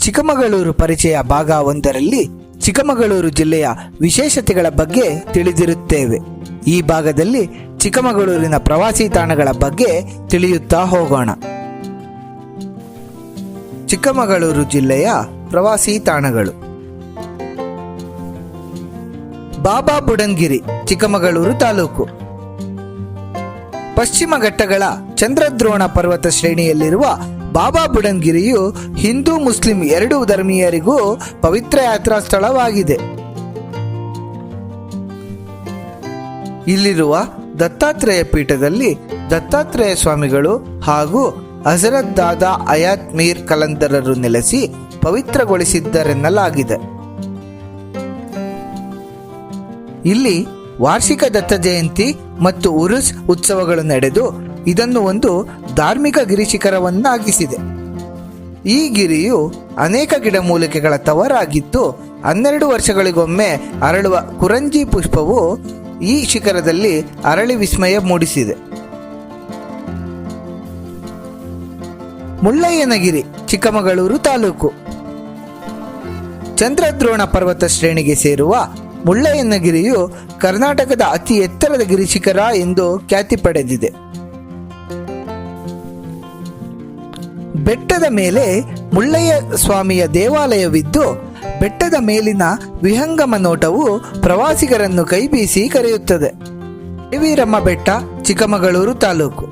ಚಿಕ್ಕಮಗಳೂರು ಪರಿಚಯ ಭಾಗ 1ರಲ್ಲಿ ಚಿಕ್ಕಮಗಳೂರು ಜಿಲ್ಲೆಯ ವಿಶೇಷತೆಗಳ ಬಗ್ಗೆ ತಿಳಿದಿರುತ್ತೇವೆ. ಈ ಭಾಗದಲ್ಲಿ ಚಿಕ್ಕಮಗಳೂರಿನ ಪ್ರವಾಸಿ ತಾಣಗಳ ಬಗ್ಗೆ ತಿಳಿಯುತ್ತಾ ಹೋಗೋಣ. ಚಿಕ್ಕಮಗಳೂರು ಜಿಲ್ಲೆಯ ಪ್ರವಾಸಿ ತಾಣಗಳು. ಬಾಬಾ ಬುಡನ್ಗಿರಿ, ಚಿಕ್ಕಮಗಳೂರು ತಾಲೂಕು. ಪಶ್ಚಿಮ ಘಟ್ಟಗಳ ಚಂದ್ರದ್ರೋಣ ಪರ್ವತ ಶ್ರೇಣಿಯಲ್ಲಿರುವ ಬಾಬಾ ಬುಡನ್ಗಿರಿಯು ಹಿಂದೂ ಮುಸ್ಲಿಂ ಎರಡೂ ಧರ್ಮೀಯರಿಗೂ ಪವಿತ್ರ ಯಾತ್ರಾ ಸ್ಥಳವಾಗಿದೆ. ಇಲ್ಲಿರುವ ದತ್ತಾತ್ರೇಯ ಪೀಠದಲ್ಲಿ ದತ್ತಾತ್ರೇಯ ಸ್ವಾಮಿಗಳು ಹಾಗೂ ಹಜರತ್ ದಾದಾ ಹಯಾತ್ ಮೀರ್ ಕಲಂದರರು ನೆಲೆಸಿ ಪವಿತ್ರಗೊಳಿಸಿದ್ದರೆನ್ನಲಾಗಿದೆ. ಇಲ್ಲಿ ವಾರ್ಷಿಕ ದತ್ತ ಜಯಂತಿ ಮತ್ತು ಉರುಸ್ ಉತ್ಸವಗಳು ನಡೆದು ಇದನ್ನು ಒಂದು ಧಾರ್ಮಿಕ ಗಿರಿಶಿಖರವನ್ನಾಗಿಸಿದೆ. ಈ ಗಿರಿಯು ಅನೇಕ ಗಿಡಮೂಲಿಕೆಗಳ ತವರಾಗಿದ್ದು 12 ವರ್ಷಗಳಿಗೊಮ್ಮೆ ಅರಳುವ ಕುರಂಜಿ ಪುಷ್ಪವು ಈ ಶಿಖರದಲ್ಲಿ ಅರಳಿ ವಿಸ್ಮಯ ಮೂಡಿಸಿದೆ. ಮುಳ್ಳಯ್ಯನಗಿರಿ, ಚಿಕ್ಕಮಗಳೂರು ತಾಲೂಕು. ಚಂದ್ರದ್ರೋಣ ಪರ್ವತ ಶ್ರೇಣಿಗೆ ಸೇರುವ ಮುಳ್ಳಯ್ಯನಗಿರಿಯು ಕರ್ನಾಟಕದ ಅತಿ ಎತ್ತರದ ಗಿರಿಶಿಖರ ಎಂದು ಖ್ಯಾತಿ ಪಡೆದಿದೆ. ಬೆಟ್ಟದ ಮೇಲೆ ಮುಳ್ಳಯ್ಯ ಸ್ವಾಮಿಯ ದೇವಾಲಯವಿದ್ದು ಬೆಟ್ಟದ ಮೇಲಿನ ವಿಹಂಗಮ ನೋಟವು ಪ್ರವಾಸಿಗರನ್ನು ಕೈಬೀಸಿ ಕರೆಯುತ್ತದೆ. ದೇವಿರಮ್ಮ ಬೆಟ್ಟ, ಚಿಕ್ಕಮಗಳೂರು ತಾಲೂಕು.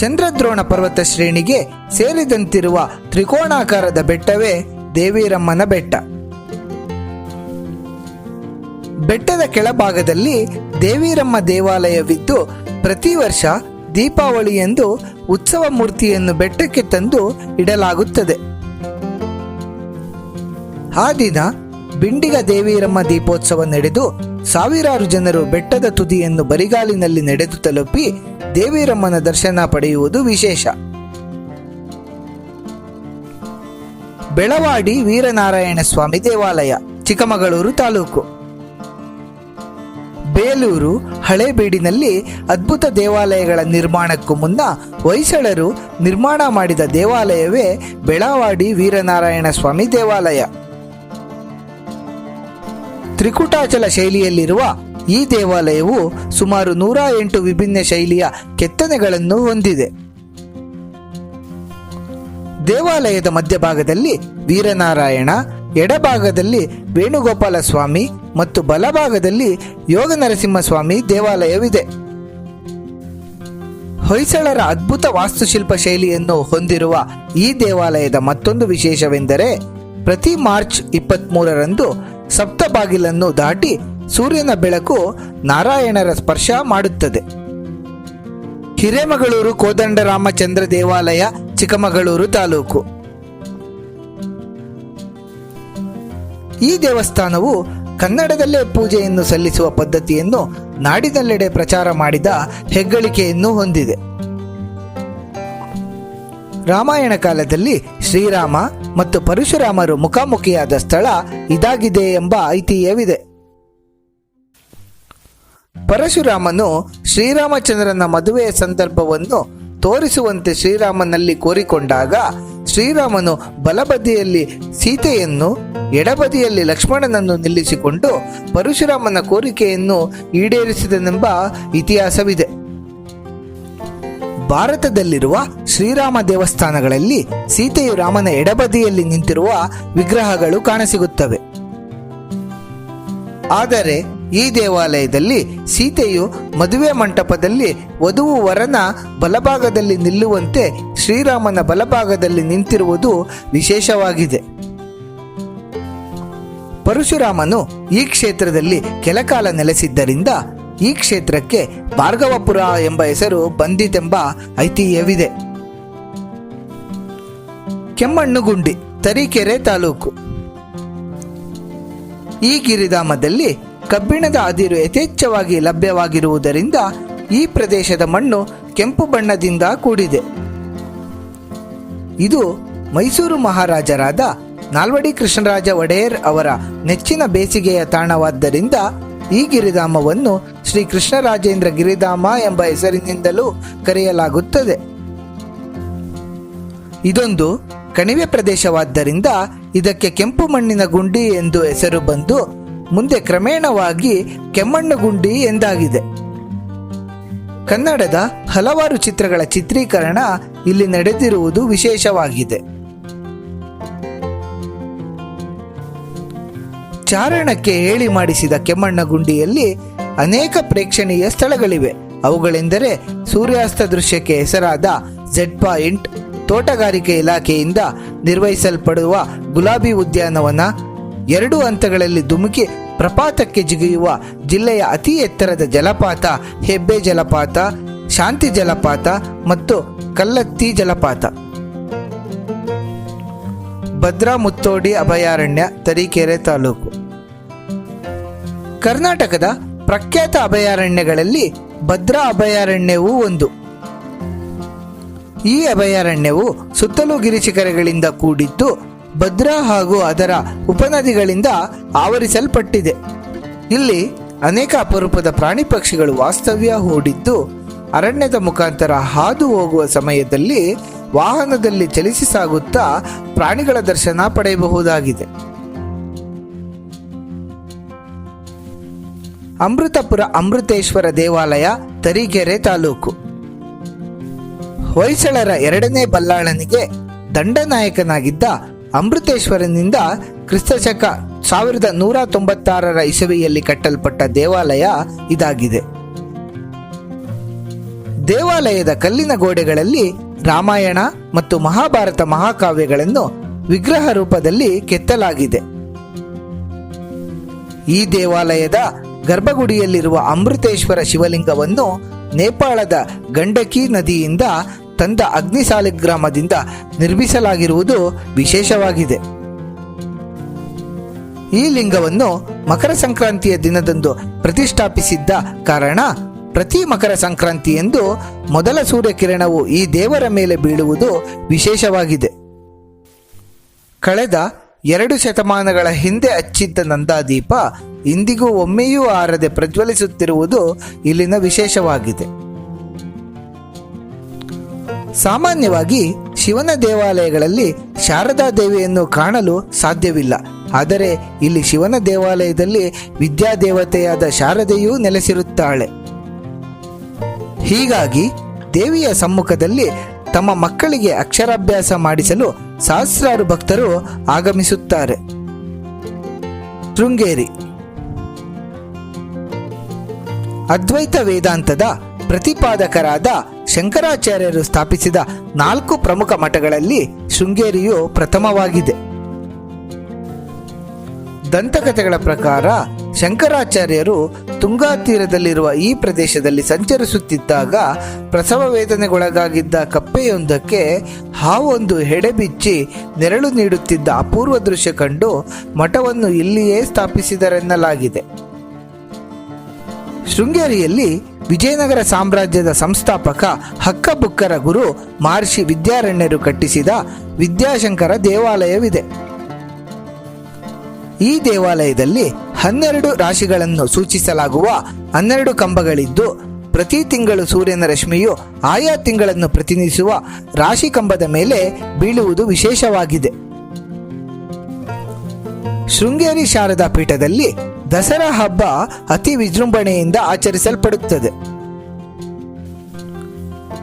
ಚಂದ್ರದ್ರೋಣ ಪರ್ವತ ಶ್ರೇಣಿಗೆ ಸೇರಿದಂತಿರುವ ತ್ರಿಕೋಣಾಕಾರದ ಬೆಟ್ಟವೇ ದೇವಿರಮ್ಮನ ಬೆಟ್ಟ. ಬೆಟ್ಟದ ಕೆಳಭಾಗದಲ್ಲಿ ದೇವಿರಮ್ಮ ದೇವಾಲಯವಿದ್ದು ಪ್ರತಿ ವರ್ಷ ದೀಪಾವಳಿಯಂದು ಉತ್ಸವ ಮೂರ್ತಿಯನ್ನು ಬೆಟ್ಟಕ್ಕೆ ತಂದು ಇಡಲಾಗುತ್ತದೆ. ಆ ದಿನ ಬಿಂಡಿಗ ದೇವಿರಮ್ಮ ದೀಪೋತ್ಸವ ನಡೆದು ಸಾವಿರಾರು ಜನರು ಬೆಟ್ಟದ ತುದಿಯನ್ನು ಬರಿಗಾಲಿನಲ್ಲಿ ನಡೆದು ತಲುಪಿ ದೇವಿರಮ್ಮನ ದರ್ಶನ ಪಡೆಯುವುದು ವಿಶೇಷ. ಬೆಳವಾಡಿ ವೀರನಾರಾಯಣ ಸ್ವಾಮಿ ದೇವಾಲಯ, ಚಿಕ್ಕಮಗಳೂರು ತಾಲೂಕು. ಬೇಲೂರು ಹಳೇಬೀಡಿನಲ್ಲಿ ಅದ್ಭುತ ದೇವಾಲಯಗಳ ನಿರ್ಮಾಣಕ್ಕೂ ಮುನ್ನ ಹೊಯ್ಸಳರು ನಿರ್ಮಾಣ ಮಾಡಿದ ದೇವಾಲಯವೇ ಬೆಳವಾಡಿ ವೀರನಾರಾಯಣ ಸ್ವಾಮಿ ದೇವಾಲಯ. ತ್ರಿಕುಟಾಚಲ ಶೈಲಿಯಲ್ಲಿರುವ ಈ ದೇವಾಲಯವು ಸುಮಾರು 108 ವಿಭಿನ್ನ ಶೈಲಿಯ ಕೆತ್ತನೆಗಳನ್ನು ಹೊಂದಿದೆ. ದೇವಾಲಯದ ಮಧ್ಯಭಾಗದಲ್ಲಿ ವೀರನಾರಾಯಣ, ಎಡಭಾಗದಲ್ಲಿ ವೇಣುಗೋಪಾಲ ಸ್ವಾಮಿ ಮತ್ತು ಬಲಭಾಗದಲ್ಲಿ ಯೋಗ ನರಸಿಂಹಸ್ವಾಮಿ ದೇವಾಲಯವಿದೆ. ಹೊಯ್ಸಳರ ಅದ್ಭುತ ವಾಸ್ತುಶಿಲ್ಪ ಶೈಲಿಯನ್ನು ಹೊಂದಿರುವ ಈ ದೇವಾಲಯದ ಮತ್ತೊಂದು ವಿಶೇಷವೆಂದರೆ ಪ್ರತಿ ಮಾರ್ಚ್ 23ರಂದು ಸಪ್ತಬಾಗಿಲನ್ನು ದಾಟಿ ಸೂರ್ಯನ ಬೆಳಕು ನಾರಾಯಣರ ಸ್ಪರ್ಶ ಮಾಡುತ್ತದೆ. ಹಿರೇಮಗಳೂರು ಕೋದಂಡರಾಮಚಂದ್ರ ದೇವಾಲಯ, ಚಿಕ್ಕಮಗಳೂರು ತಾಲೂಕು. ಈ ದೇವಸ್ಥಾನವು ಕನ್ನಡದಲ್ಲೇ ಪೂಜೆಯನ್ನು ಸಲ್ಲಿಸುವ ಪದ್ಧತಿಯನ್ನು ನಾಡಿನಲ್ಲೆಡೆ ಪ್ರಚಾರ ಮಾಡಿದ ಹೆಗ್ಗಳಿಕೆಯನ್ನು ಹೊಂದಿದೆ. ರಾಮಾಯಣ ಕಾಲದಲ್ಲಿ ಶ್ರೀರಾಮ ಮತ್ತು ಪರಶುರಾಮರು ಮುಖಾಮುಖಿಯಾದ ಸ್ಥಳ ಇದಾಗಿದೆ ಎಂಬ ಐತಿಹ್ಯವಿದೆ. ಪರಶುರಾಮನು ಶ್ರೀರಾಮಚಂದ್ರನ ಮದುವೆಯ ಸಂದರ್ಭವನ್ನು ತೋರಿಸುವಂತೆ ಶ್ರೀರಾಮನಲ್ಲಿ ಕೋರಿಕೊಂಡಾಗ ಶ್ರೀರಾಮನು ಬಲಬದಿಯಲ್ಲಿ ಸೀತೆಯನ್ನು, ಎಡಬದಿಯಲ್ಲಿ ಲಕ್ಷ್ಮಣನನ್ನು ನಿಲ್ಲಿಸಿಕೊಂಡು ಪರಶುರಾಮನ ಕೋರಿಕೆಯನ್ನು ಈಡೇರಿಸಿದನೆಂಬ ಇತಿಹಾಸವಿದೆ. ಭಾರತದಲ್ಲಿರುವ ಶ್ರೀರಾಮ ದೇವಸ್ಥಾನಗಳಲ್ಲಿ ಸೀತೆಯು ರಾಮನ ಎಡಬದಿಯಲ್ಲಿ ನಿಂತಿರುವ ವಿಗ್ರಹಗಳು ಕಾಣಸಿಗುತ್ತವೆ. ಆದರೆ ಈ ದೇವಾಲಯದಲ್ಲಿ ಸೀತೆಯು ಮದುವೆ ಮಂಟಪದಲ್ಲಿ ವಧುವು ವರನ ಬಲಭಾಗದಲ್ಲಿ ನಿಲ್ಲುವಂತೆ ಶ್ರೀರಾಮನ ಬಲಭಾಗದಲ್ಲಿ ನಿಂತಿರುವುದು ವಿಶೇಷವಾಗಿದೆ. ಪರಶುರಾಮನು ಈ ಕ್ಷೇತ್ರದಲ್ಲಿ ಕೆಲಕಾಲ ನೆಲೆಸಿದ್ದರಿಂದ ಈ ಕ್ಷೇತ್ರಕ್ಕೆ ಭಾರ್ಗವಪುರ ಎಂಬ ಹೆಸರು ಬಂದಿತೆಂಬ ಐತಿಹ್ಯವಿದೆ. ಕೆಮ್ಮಣ್ಣುಗುಂಡಿ, ತರೀಕೆರೆ ತಾಲೂಕು. ಈ ಗಿರಿಧಾಮದಲ್ಲಿ ಕಬ್ಬಿಣದ ಅದಿರು ಯಥೇಚ್ಛವಾಗಿ ಲಭ್ಯವಾಗಿರುವುದರಿಂದ ಈ ಪ್ರದೇಶದ ಮಣ್ಣು ಕೆಂಪು ಬಣ್ಣದಿಂದ ಕೂಡಿದೆ. ಇದು ಮೈಸೂರು ಮಹಾರಾಜರಾದ ನಾಲ್ವಡಿ ಕೃಷ್ಣರಾಜ ಒಡೆಯರ್ ಅವರ ನೆಚ್ಚಿನ ಬೇಸಿಗೆಯ ತಾಣವಾದ್ದರಿಂದ ಈ ಗಿರಿಧಾಮವನ್ನು ಶ್ರೀ ಕೃಷ್ಣರಾಜೇಂದ್ರ ಗಿರಿಧಾಮ ಎಂಬ ಹೆಸರಿನಿಂದಲೂ ಕರೆಯಲಾಗುತ್ತದೆ. ಇದೊಂದು ಕಣಿವೆ ಪ್ರದೇಶವಾದ್ದರಿಂದ ಇದಕ್ಕೆ ಕೆಂಪು ಮಣ್ಣಿನ ಗುಂಡಿ ಎಂದು ಹೆಸರು ಬಂದು ಮುಂದೆ ಕ್ರಮೇಣವಾಗಿ ಕೆಮ್ಮಣ್ಣು ಗುಂಡಿ ಎಂದಾಗಿದೆ. ಕನ್ನಡದ ಹಲವಾರು ಚಿತ್ರಗಳ ಚಿತ್ರೀಕರಣ ಇಲ್ಲಿ ನಡೆದಿರುವುದು ವಿಶೇಷವಾಗಿದೆ. ಚಾರಣಕ್ಕೆ ಹೇಳಿ ಮಾಡಿಸಿದ ಕೆಮ್ಮಣ್ಣಗುಂಡಿಯಲ್ಲಿ ಅನೇಕ ಪ್ರೇಕ್ಷಣೀಯ ಸ್ಥಳಗಳಿವೆ. ಅವುಗಳೆಂದರೆ ಸೂರ್ಯಾಸ್ತ ದೃಶ್ಯಕ್ಕೆ ಹೆಸರಾದ ಝೆಡ್ ಪಾಯಿಂಟ್, ತೋಟಗಾರಿಕೆ ಇಲಾಖೆಯಿಂದ ನಿರ್ವಹಿಸಲ್ಪಡುವ ಗುಲಾಬಿ ಉದ್ಯಾನವನ, 2 ಹಂತಗಳಲ್ಲಿ ಧುಮುಕಿ ಪ್ರಪಾತಕ್ಕೆ ಜಿಗಿಯುವ ಜಿಲ್ಲೆಯ ಅತಿ ಎತ್ತರದ ಜಲಪಾತ ಹೆಬ್ಬೆ ಜಲಪಾತ, ಶಾಂತಿ ಜಲಪಾತ ಮತ್ತು ಕಲ್ಲತ್ತಿ ಜಲಪಾತ. ಭದ್ರಾ ಮುತ್ತೋಡಿ ಅಭಯಾರಣ್ಯ, ತರೀಕೆರೆ ತಾಲೂಕು. ಕರ್ನಾಟಕದ ಪ್ರಖ್ಯಾತ ಅಭಯಾರಣ್ಯಗಳಲ್ಲಿ ಭದ್ರಾ ಅಭಯಾರಣ್ಯವೂ ಒಂದು. ಈ ಅಭಯಾರಣ್ಯವು ಸುತ್ತಲೂ ಗಿರಿಶಿಖರಗಳಿಂದ ಕೂಡಿದ್ದು ಭದ್ರಾ ಹಾಗೂ ಅದರ ಉಪನದಿಗಳಿಂದ ಆವರಿಸಲ್ಪಟ್ಟಿದೆ. ಇಲ್ಲಿ ಅನೇಕ ಅಪರೂಪದ ಪ್ರಾಣಿ ಪಕ್ಷಿಗಳು ವಾಸ್ತವ್ಯ ಹೂಡಿದ್ದು ಅರಣ್ಯದ ಮುಖಾಂತರ ಹಾದು ಹೋಗುವ ಸಮಯದಲ್ಲಿ ವಾಹನದಲ್ಲಿ ಚಲಿಸಿ ಸಾಗುತ್ತಾ ಪ್ರಾಣಿಗಳ ದರ್ಶನ ಪಡೆಯಬಹುದಾಗಿದೆ. ಅಮೃತಪುರ ಅಮೃತೇಶ್ವರ ದೇವಾಲಯ, ತರೀಕೆರೆ ತಾಲೂಕು. ಹೊಯ್ಸಳರ 2ನೇ ಬಲ್ಲಾಳನಿಗೆ ದಂಡನಾಯಕನಾಗಿದ್ದ ಅಮೃತೇಶ್ವರನಿಂದ ಕ್ರಿಸ್ತಶಕ 1196 ಇಸವಿಯಲ್ಲಿ ಕಟ್ಟಲ್ಪಟ್ಟ ದೇವಾಲಯ ಇದಾಗಿದೆ. ದೇವಾಲಯದ ಕಲ್ಲಿನ ಗೋಡೆಗಳಲ್ಲಿ ರಾಮಾಯಣ ಮತ್ತು ಮಹಾಭಾರತ ಮಹಾಕಾವ್ಯಗಳನ್ನು ವಿಗ್ರಹ ರೂಪದಲ್ಲಿ ಕೆತ್ತಲಾಗಿದೆ. ಈ ದೇವಾಲಯದ ಗರ್ಭಗುಡಿಯಲ್ಲಿರುವ ಅಮೃತೇಶ್ವರ ಶಿವಲಿಂಗವನ್ನು ನೇಪಾಳದ ಗಂಡಕಿ ನದಿಯಿಂದ ತಂದ ಅಗ್ನಿಸಾಲಿಗ್ರಾಮದಿಂದ ನಿರ್ಮಿಸಲಾಗಿರುವುದು ವಿಶೇಷವಾಗಿದೆ. ಈ ಲಿಂಗವನ್ನು ಮಕರ ಸಂಕ್ರಾಂತಿಯ ದಿನದಂದು ಪ್ರತಿಷ್ಠಾಪಿಸಿದ್ದ ಕಾರಣ ಪ್ರತಿ ಮಕರ ಸಂಕ್ರಾಂತಿಯಂದು ಮೊದಲ ಸೂರ್ಯಕಿರಣವು ಈ ದೇವರ ಮೇಲೆ ಬೀಳುವುದು ವಿಶೇಷವಾಗಿದೆ. ಕಳೆದ 2 ಶತಮಾನಗಳ ಹಿಂದೆ ಹಚ್ಚಿದ್ದ ನಂದಾದೀಪ ಇಂದಿಗೂ ಒಮ್ಮೆಯೂ ಆರದೆ ಪ್ರಜ್ವಲಿಸುತ್ತಿರುವುದು ಇಲ್ಲಿನ ವಿಶೇಷವಾಗಿದೆ. ಸಾಮಾನ್ಯವಾಗಿ ಶಿವನ ದೇವಾಲಯಗಳಲ್ಲಿ ಶಾರದಾ ದೇವಿಯನ್ನು ಕಾಣಲು ಸಾಧ್ಯವಿಲ್ಲ. ಆದರೆ ಇಲ್ಲಿ ಶಿವನ ದೇವಾಲಯದಲ್ಲಿ ವಿದ್ಯಾದೇವತೆಯಾದ ಶಾರದೆಯೂ ನೆಲೆಸಿರುತ್ತಾಳೆ. ಹೀಗಾಗಿ ದೇವಿಯ ಸಮ್ಮುಖದಲ್ಲಿ ತಮ್ಮ ಮಕ್ಕಳಿಗೆ ಅಕ್ಷರಾಭ್ಯಾಸ ಮಾಡಿಸಲು ಸಹಸ್ರಾರು ಭಕ್ತರು ಆಗಮಿಸುತ್ತಾರೆ. ಶೃಂಗೇರಿ ಅದ್ವೈತ ವೇದಾಂತದ ಪ್ರತಿಪಾದಕರಾದ ಶಂಕರಾಚಾರ್ಯರು ಸ್ಥಾಪಿಸಿದ 4 ಪ್ರಮುಖ ಮಠಗಳಲ್ಲಿ ಶೃಂಗೇರಿಯು ಪ್ರಥಮವಾಗಿದೆ. ದಂತಕಥೆಗಳ ಪ್ರಕಾರ ಶಂಕರಾಚಾರ್ಯರು ತುಂಗಾ ತೀರದಲ್ಲಿರುವ ಈ ಪ್ರದೇಶದಲ್ಲಿ ಸಂಚರಿಸುತ್ತಿದ್ದಾಗ ಪ್ರಸವ ವೇದನೆಗೊಳಗಾಗಿದ್ದ ಕಪ್ಪೆಯೊಂದಕ್ಕೆ ಹಾವೊಂದು ಹೆಡೆಬಿಚ್ಚಿ ನೆರಳು ನೀಡುತ್ತಿದ್ದ ಅಪೂರ್ವ ದೃಶ್ಯ ಕಂಡು ಮಠವನ್ನು ಇಲ್ಲಿಯೇ ಸ್ಥಾಪಿಸಿದರೆನ್ನಲಾಗಿದೆ. ಶೃಂಗೇರಿಯಲ್ಲಿ ವಿಜಯನಗರ ಸಾಮ್ರಾಜ್ಯದ ಸಂಸ್ಥಾಪಕ ಹಕ್ಕಬುಕ್ಕರ ಗುರು ಮಹರ್ಷಿ ವಿದ್ಯಾರಣ್ಯರು ಕಟ್ಟಿಸಿದ ವಿದ್ಯಾಶಂಕರ ದೇವಾಲಯವಿದೆ. ಈ ದೇವಾಲಯದಲ್ಲಿ 12 ರಾಶಿಗಳನ್ನು ಸೂಚಿಸಲಾಗುವ 12 ಕಂಬಗಳಿದ್ದು ಪ್ರತಿ ತಿಂಗಳು ಸೂರ್ಯನ ರಶ್ಮಿಯು ಆಯಾ ತಿಂಗಳನ್ನು ಪ್ರತಿನಿಧಿಸುವ ರಾಶಿ ಕಂಬದ ಮೇಲೆ ಬೀಳುವುದು ವಿಶೇಷವಾಗಿದೆ. ಶೃಂಗೇರಿ ಶಾರದಾ ಪೀಠದಲ್ಲಿ ದಸರಾ ಹಬ್ಬ ಅತಿ ವಿಜೃಂಭಣೆಯಿಂದ ಆಚರಿಸಲ್ಪಡುತ್ತದೆ.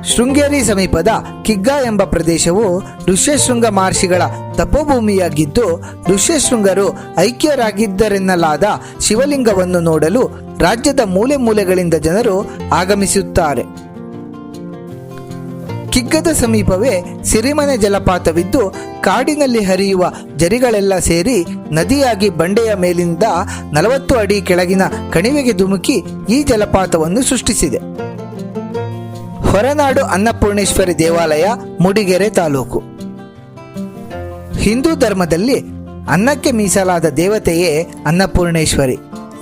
ಶೃಂಗೇರಿ ಸಮೀಪದ ಕಿಗ್ಗಾ ಎಂಬ ಪ್ರದೇಶವು ಋಷ್ಯಶೃಂಗ ಮಹರ್ಷಿಗಳ ತಪೋಭೂಮಿಯಾಗಿದ್ದು ಋಷ್ಯಶೃಂಗರು ಐಕ್ಯರಾಗಿದ್ದರೆನ್ನಲಾದ ಶಿವಲಿಂಗವನ್ನು ನೋಡಲು ರಾಜ್ಯದ ಮೂಲೆ ಮೂಲೆಗಳಿಂದ ಜನರು ಆಗಮಿಸುತ್ತಾರೆ. ಕಿಗ್ಗದ ಸಮೀಪವೇ ಸಿರಿಮನೆ ಜಲಪಾತವಿದ್ದು ಕಾಡಿನಲ್ಲಿ ಹರಿಯುವ ಜರಿಗಳೆಲ್ಲ ಸೇರಿ ನದಿಯಾಗಿ ಬಂಡೆಯ ಮೇಲಿಂದ 40 ಅಡಿ ಕೆಳಗಿನ ಕಣಿವೆಗೆ ಧುಮುಕಿ ಈ ಜಲಪಾತವನ್ನು ಸೃಷ್ಟಿಸಿದೆ. ಹೊರನಾಡು ಅನ್ನಪೂರ್ಣೇಶ್ವರಿ ದೇವಾಲಯ, ಮೂಡಿಗೆರೆ ತಾಲೂಕು. ಹಿಂದೂ ಧರ್ಮದಲ್ಲಿ ಅನ್ನಕ್ಕೆ ಮೀಸಲಾದ ದೇವತೆಯೇ ಅನ್ನಪೂರ್ಣೇಶ್ವರಿ.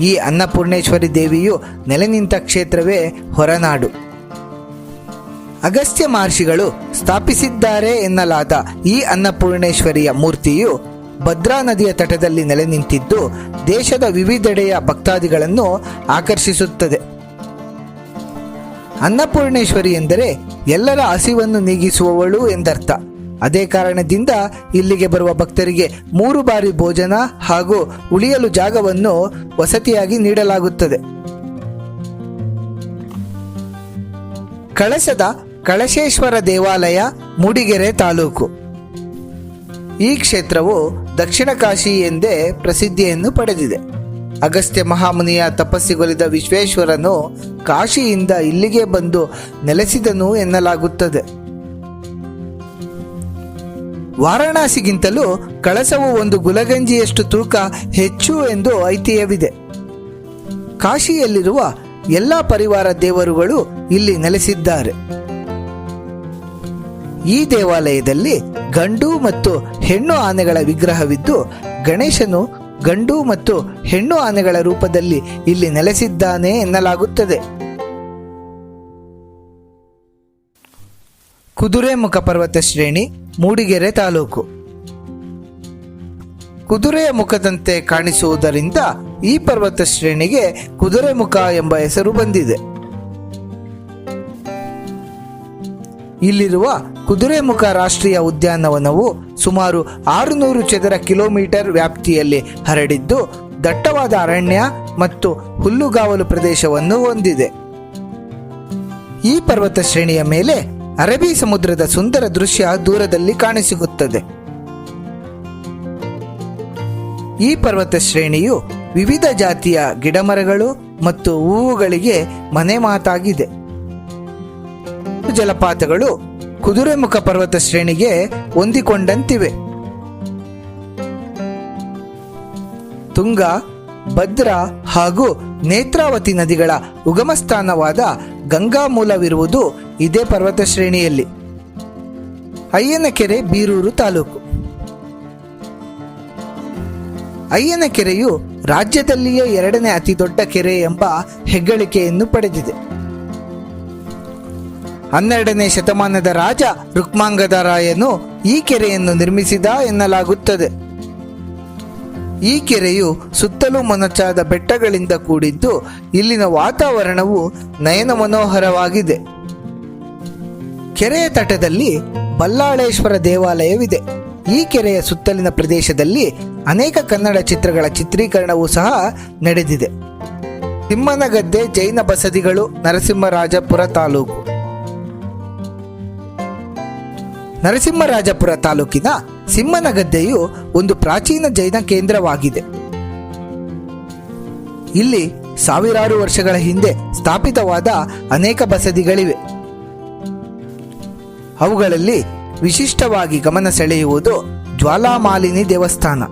ಈ ಅನ್ನಪೂರ್ಣೇಶ್ವರಿ ದೇವಿಯು ನೆಲೆ ನಿಂತ ಕ್ಷೇತ್ರವೇ ಹೊರನಾಡು. ಅಗಸ್ತ್ಯ ಮಹರ್ಷಿಗಳು ಸ್ಥಾಪಿಸಿದ್ದಾರೆ ಎನ್ನಲಾದ ಈ ಅನ್ನಪೂರ್ಣೇಶ್ವರಿಯ ಮೂರ್ತಿಯು ಭದ್ರಾ ನದಿಯ ತಟದಲ್ಲಿ ನೆಲೆ ನಿಂತಿದ್ದು ದೇಶದ ವಿವಿಧೆಡೆಯ ಭಕ್ತಾದಿಗಳನ್ನು ಆಕರ್ಷಿಸುತ್ತದೆ. ಅನ್ನಪೂರ್ಣೇಶ್ವರಿ ಎಂದರೆ ಎಲ್ಲರ ಹಸಿವನ್ನು ನೀಗಿಸುವವಳು ಎಂದರ್ಥ. ಅದೇ ಕಾರಣದಿಂದ ಇಲ್ಲಿಗೆ ಬರುವ ಭಕ್ತರಿಗೆ 3 ಬಾರಿ ಭೋಜನ ಹಾಗೂ ಉಳಿಯಲು ಜಾಗವನ್ನು ವಸತಿಯಾಗಿ ನೀಡಲಾಗುತ್ತದೆ. ಕಳಸದ ಕಳಶೇಶ್ವರ ದೇವಾಲಯ, ಮೂಡಿಗೆರೆ ತಾಲೂಕು. ಈ ಕ್ಷೇತ್ರವು ದಕ್ಷಿಣ ಕಾಶಿ ಎಂದೇ ಪ್ರಸಿದ್ಧಿಯನ್ನು ಪಡೆದಿದೆ. ಅಗಸ್ತ್ಯ ಮಹಾಮುನಿಯ ತಪಸ್ಸಿಗೊಲಿದ ವಿಶ್ವೇಶ್ವರನು ಕಾಶಿಯಿಂದ ಇಲ್ಲಿಗೆ ಬಂದು ನೆಲೆಸಿದನು ಎನ್ನಲಾಗುತ್ತದೆ. ವಾರಣಾಸಿಗಿಂತಲೂ ಕಳಸವು 1 ಗುಲಗಂಜಿಯಷ್ಟು ತೂಕ ಹೆಚ್ಚು ಎಂದು ಐತಿಹ್ಯವಿದೆ. ಕಾಶಿಯಲ್ಲಿರುವ ಎಲ್ಲ ಪರಿವಾರ ದೇವರುಗಳು ಇಲ್ಲಿ ನೆಲೆಸಿದ್ದಾರೆ. ಈ ದೇವಾಲಯದಲ್ಲಿ ಗಂಡು ಮತ್ತು ಹೆಣ್ಣು ಆನೆಗಳ ವಿಗ್ರಹವಿದ್ದು, ಗಣೇಶನು ಗಂಡು ಮತ್ತು ಹೆಣ್ಣು ಆನೆಗಳ ರೂಪದಲ್ಲಿ ಇಲ್ಲಿ ನೆಲೆಸಿದ್ದಾನೆ ಎನ್ನಲಾಗುತ್ತದೆ. ಕುದುರೆಮುಖ ಪರ್ವತ ಶ್ರೇಣಿ, ಮೂಡಿಗೆರೆ ತಾಲೂಕು. ಕುದುರೆಯ ಮುಖದಂತೆ ಕಾಣಿಸುವುದರಿಂದ ಈ ಪರ್ವತ ಶ್ರೇಣಿಗೆ ಕುದುರೆಮುಖ ಎಂಬ ಹೆಸರು ಬಂದಿದೆ. ಇಲ್ಲಿರುವ ಕುದುರೆಮುಖ ರಾಷ್ಟ್ರೀಯ ಉದ್ಯಾನವನವು ಸುಮಾರು 600 ಚದರ ಕಿಲೋಮೀಟರ್ ವ್ಯಾಪ್ತಿಯಲ್ಲಿ ಹರಡಿದ್ದು, ದಟ್ಟವಾದ ಅರಣ್ಯ ಮತ್ತು ಹುಲ್ಲುಗಾವಲು ಪ್ರದೇಶವನ್ನು ಹೊಂದಿದೆ. ಈ ಪರ್ವತ ಶ್ರೇಣಿಯ ಮೇಲೆ ಅರಬ್ಬಿ ಸಮುದ್ರದ ಸುಂದರ ದೃಶ್ಯ ದೂರದಲ್ಲಿ ಕಾಣಿಸಿಗುತ್ತದೆ. ಈ ಪರ್ವತ ಶ್ರೇಣಿಯು ವಿವಿಧ ಜಾತಿಯ ಗಿಡಮರಗಳು ಮತ್ತು ಹೂವುಗಳಿಗೆ ಮನೆ ಮಾತಾಗಿದೆ. ಜಲಪಾತಗಳು ಕುದುರೆಮುಖ ಪರ್ವತ ಶ್ರೇಣಿಗೆ ಹೊಂದಿಕೊಂಡಂತಿವೆ. ತುಂಗ, ಭದ್ರಾ ಹಾಗೂ ನೇತ್ರಾವತಿ ನದಿಗಳ ಉಗಮ ಸ್ಥಾನವಾದ ಗಂಗಾ ಮೂಲವಿರುವುದು ಇದೇ ಪರ್ವತ ಶ್ರೇಣಿಯಲ್ಲಿ. ಅಯ್ಯನಕೆರೆ, ಬೀರೂರು ತಾಲೂಕು. ಅಯ್ಯನಕೆರೆಯು ರಾಜ್ಯದಲ್ಲಿಯೇ 2ನೇ ಅತಿ ದೊಡ್ಡ ಕೆರೆ ಎಂಬ ಹೆಗ್ಗಳಿಕೆಯನ್ನು ಪಡೆದಿದೆ. 12ನೇ ಶತಮಾನದ ರಾಜ ರುಕ್ಮಾಂಗದರಾಯನು ಈ ಕೆರೆಯನ್ನು ನಿರ್ಮಿಸಿದ ಎನ್ನಲಾಗುತ್ತದೆ. ಈ ಕೆರೆಯು ಸುತ್ತಲೂ ಮೊನಚಾದ ಬೆಟ್ಟಗಳಿಂದ ಕೂಡಿದ್ದು, ಇಲ್ಲಿನ ವಾತಾವರಣವು ನಯನ ಮನೋಹರವಾಗಿದೆ. ಕೆರೆಯ ತಟದಲ್ಲಿ ಬಲ್ಲಾಳೇಶ್ವರ ದೇವಾಲಯವಿದೆ. ಈ ಕೆರೆಯ ಸುತ್ತಲಿನ ಪ್ರದೇಶದಲ್ಲಿ ಅನೇಕ ಕನ್ನಡ ಚಿತ್ರಗಳ ಚಿತ್ರೀಕರಣವೂ ಸಹ ನಡೆದಿದೆ. ತಿಮ್ಮನಗದ್ದೆ ಜೈನ ಬಸದಿಗಳು, ನರಸಿಂಹರಾಜಪುರ ತಾಲೂಕು. ನರಸಿಂಹರಾಜಪುರ ತಾಲೂಕಿನ ಸಿಮ್ಮನಗದ್ದೆಯು ಒಂದು ಪ್ರಾಚೀನ ಜೈನ ಕೇಂದ್ರವಾಗಿದೆ. ಇಲ್ಲಿ ಸಾವಿರಾರು ವರ್ಷಗಳ ಹಿಂದೆ ಸ್ಥಾಪಿತವಾದ ಅನೇಕ ಬಸದಿಗಳಿವೆ. ಅವುಗಳಲ್ಲಿ ವಿಶಿಷ್ಟವಾಗಿ ಗಮನ ಸೆಳೆಯುವುದು ಜ್ವಾಲಾಮಾಲಿನಿ ದೇವಸ್ಥಾನ.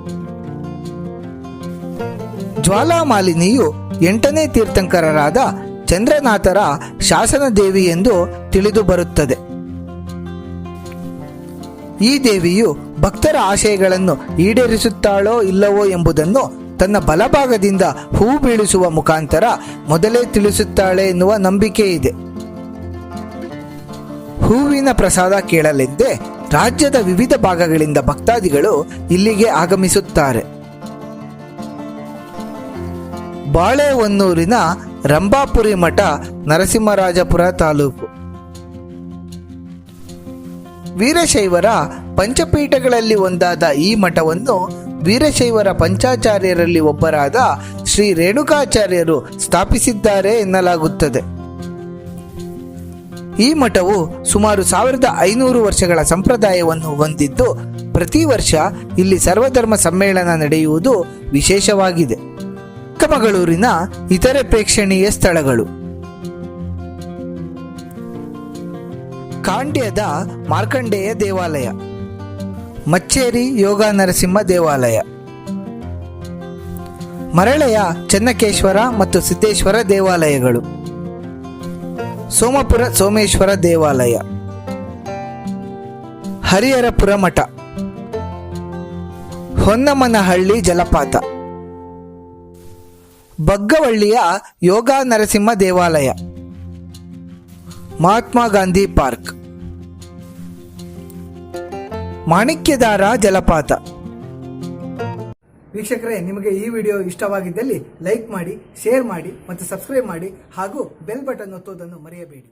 ಜ್ವಾಲಾಮಾಲಿನಿಯು 8ನೇ ತೀರ್ಥಂಕರರಾದ ಚಂದ್ರನಾಥರ ಶಾಸನ ದೇವಿ ಎಂದು ತಿಳಿದು ಬರುತ್ತದೆ. ಈ ದೇವಿಯು ಭಕ್ತರ ಆಶಯಗಳನ್ನು ಈಡೇರಿಸುತ್ತಾಳೋ ಇಲ್ಲವೋ ಎಂಬುದನ್ನು ತನ್ನ ಬಲಭಾಗದಿಂದ ಹೂ ಬೀಳಿಸುವ ಮುಖಾಂತರ ಮೊದಲೇ ತಿಳಿಸುತ್ತಾಳೆ ಎನ್ನುವ ನಂಬಿಕೆ ಇದೆ. ಹೂವಿನ ಪ್ರಸಾದ ಕೇಳಲೆಂದೇ ರಾಜ್ಯದ ವಿವಿಧ ಭಾಗಗಳಿಂದ ಭಕ್ತಾದಿಗಳು ಇಲ್ಲಿಗೆ ಆಗಮಿಸುತ್ತಾರೆ. ಬಾಳೆಹೊನ್ನೂರಿನ ರಂಭಾಪುರಿ ಮಠ, ನರಸಿಂಹರಾಜಪುರ ತಾಲೂಕು. ವೀರಶೈವರ ಪಂಚಪೀಠಗಳಲ್ಲಿ ಒಂದಾದ ಈ ಮಠವನ್ನು ವೀರಶೈವರ ಪಂಚಾಚಾರ್ಯರಲ್ಲಿ ಒಬ್ಬರಾದ ಶ್ರೀ ರೇಣುಕಾಚಾರ್ಯರು ಸ್ಥಾಪಿಸಿದ್ದಾರೆ ಎನ್ನಲಾಗುತ್ತದೆ. ಈ ಮಠವು ಸುಮಾರು 1500 ವರ್ಷಗಳ ಸಂಪ್ರದಾಯವನ್ನು ಹೊಂದಿದ್ದು, ಪ್ರತಿ ವರ್ಷ ಇಲ್ಲಿ ಸರ್ವಧರ್ಮ ಸಮ್ಮೇಳನ ನಡೆಯುವುದು ವಿಶೇಷವಾಗಿದೆ. ಚಿಕ್ಕಮಗಳೂರಿನ ಇತರೆ ಪ್ರೇಕ್ಷಣೀಯ ಸ್ಥಳಗಳು: ಕಾಂಡ್ಯದ ಮಾರ್ಕಂಡೇಯ ದೇವಾಲಯ, ಮಚ್ಚೇರಿ ಯೋಗ ನರಸಿಂಹ ದೇವಾಲಯ, ಮರಳೆಯ ಚೆನ್ನಕೇಶ್ವರ ಮತ್ತು ಸಿದ್ದೇಶ್ವರ ದೇವಾಲಯಗಳು, ಸೋಮಪುರ ಸೋಮೇಶ್ವರ ದೇವಾಲಯ, ಹರಿಹರಪುರ ಮಠ, ಹೊನ್ನಮ್ಮನಹಳ್ಳಿ ಜಲಪಾತ, ಬಗ್ಗವಳ್ಳಿಯ ಯೋಗ ನರಸಿಂಹ ದೇವಾಲಯ, ಮಹಾತ್ಮ ಗಾಂಧಿ ಪಾರ್ಕ್, ಮಾಣಿಕ್ಯದಾರ ಜಲಪಾತ. ವೀಕ್ಷಕರೇ, ನಿಮಗೆ ಈ ವಿಡಿಯೋ ಇಷ್ಟವಾಗಿದ್ದಲ್ಲಿ ಲೈಕ್ ಮಾಡಿ, ಶೇರ್ ಮಾಡಿ ಮತ್ತು ಸಬ್ಸ್ಕ್ರೈಬ್ ಮಾಡಿ ಹಾಗೂ ಬೆಲ್ ಬಟನ್ ಒತ್ತುವುದನ್ನು ಮರೆಯಬೇಡಿ.